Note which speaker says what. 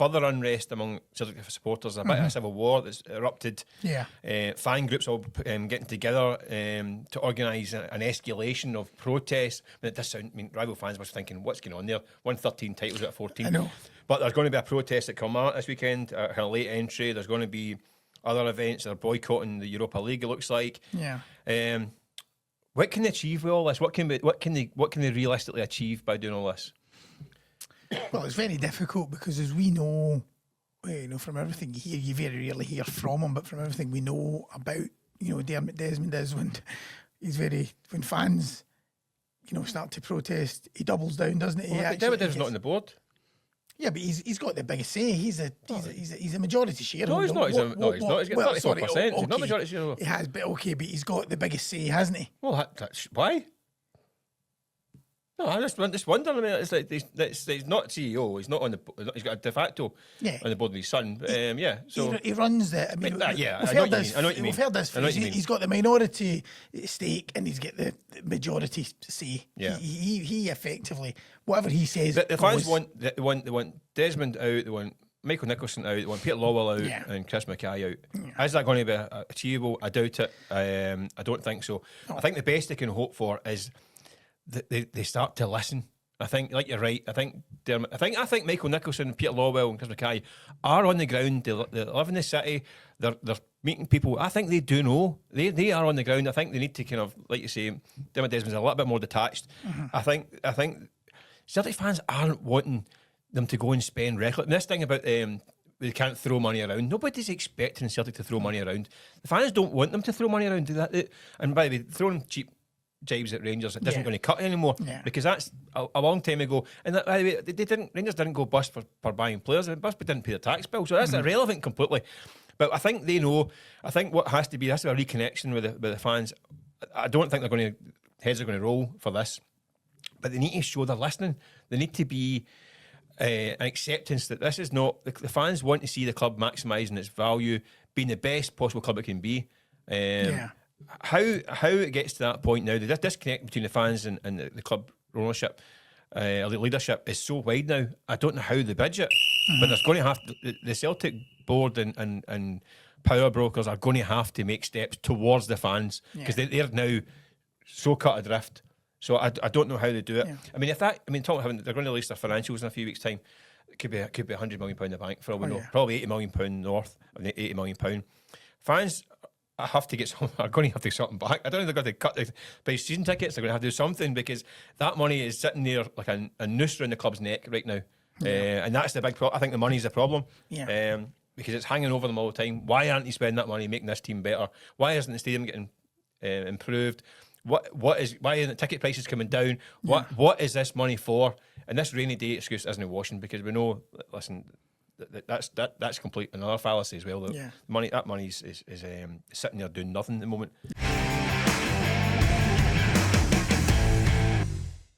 Speaker 1: further unrest among Celtic supporters, a bit of a civil war that's erupted.
Speaker 2: Yeah.
Speaker 1: Fan groups all getting together to organise an escalation of protests. I mean, it does sound, rival fans must be thinking, what's going on there? 113 titles out of 14.
Speaker 2: I know.
Speaker 1: But there's going to be a protest at Kilmarnock this weekend, a late entry. There's going to be other events. They're boycotting the Europa League, it looks like.
Speaker 2: Yeah.
Speaker 1: What can they achieve with all this? What can they realistically achieve by doing all this?
Speaker 2: Well, it's very difficult because, as we know, from everything you hear, you very rarely hear from him, but from everything we know about, Dermot Desmond is when fans, start to protest, he doubles down, doesn't he?
Speaker 1: Well, Dermot Desmond's not on the board.
Speaker 2: Yeah, but he's got the biggest say. He's a majority shareholder.
Speaker 1: No, he's not. He's not. He's got 34%. He's not majority shareholder.
Speaker 2: He has, but he's got the biggest say, hasn't he?
Speaker 1: Well, that's why. No, I just wonder. I mean, it's like he's not CEO. He's not on the. He's got a de facto on the board with his son. So
Speaker 2: he runs the. I mean,
Speaker 1: I know what you mean.
Speaker 2: We've heard this. He's got the minority stake and he's got the majority say.
Speaker 1: Yeah.
Speaker 2: He effectively, whatever he says.
Speaker 1: But the fans want Desmond out. They want Michael Nicholson out. They want Peter Lawwell out and Chris Mackay out. Yeah. Is that going to be achievable? I doubt it. I don't think so. No. I think the best they can hope for is they start to listen. I think, like you're right. I think Michael Nicholson, Peter Lawwell, and Chris Mackay are on the ground. They live in the city. They're meeting people. I think they do know. They are on the ground. I think they need to kind of, like you say, Dermot Desmond's a little bit more detached. Mm-hmm. I think Celtic fans aren't wanting them to go and spend reckless. This thing about they can't throw money around. Nobody's expecting Celtic to throw money around. The fans don't want them to throw money around. And by the way, throwing cheap jibes at Rangers, it isn't going to cut anymore because that's a long time ago. And by the way, Rangers didn't go bust for buying players. Bust, but didn't pay the tax bill, so that's irrelevant completely. But I think they know. I think what has to be a reconnection with the fans. I don't think heads are going to roll for this, but they need to show they're listening. They need to be an acceptance that this is not the fans want to see the club maximising its value, being the best possible club it can be. How it gets to that point now, the disconnect between the fans and the club ownership, or the leadership, is so wide now. I don't know how they bridge it, but there's going to have to, the Celtic board and power brokers are going to have to make steps towards the fans because they're now so cut adrift. So I don't know how they do it. Yeah. I mean, talking about having, they're going to release their financials in a few weeks' time. It could be £100 million in the bank for all we know. Probably £80 million north of the £80 million. Fans are going to have to get something back. I don't think they're going to cut the price season tickets. They're going to have to do something because that money is sitting there like a noose around the club's neck right now. And that's the big problem. I think the money's the problem. Yeah. Because it's hanging over them all the time. Why aren't you spending that money making this team better? Why isn't the stadium getting improved? Why isn't ticket prices coming down? What is this money for? And this rainy day excuse isn't washing because we know. Listen, that's complete another fallacy as well. That money is sitting there doing nothing at the moment.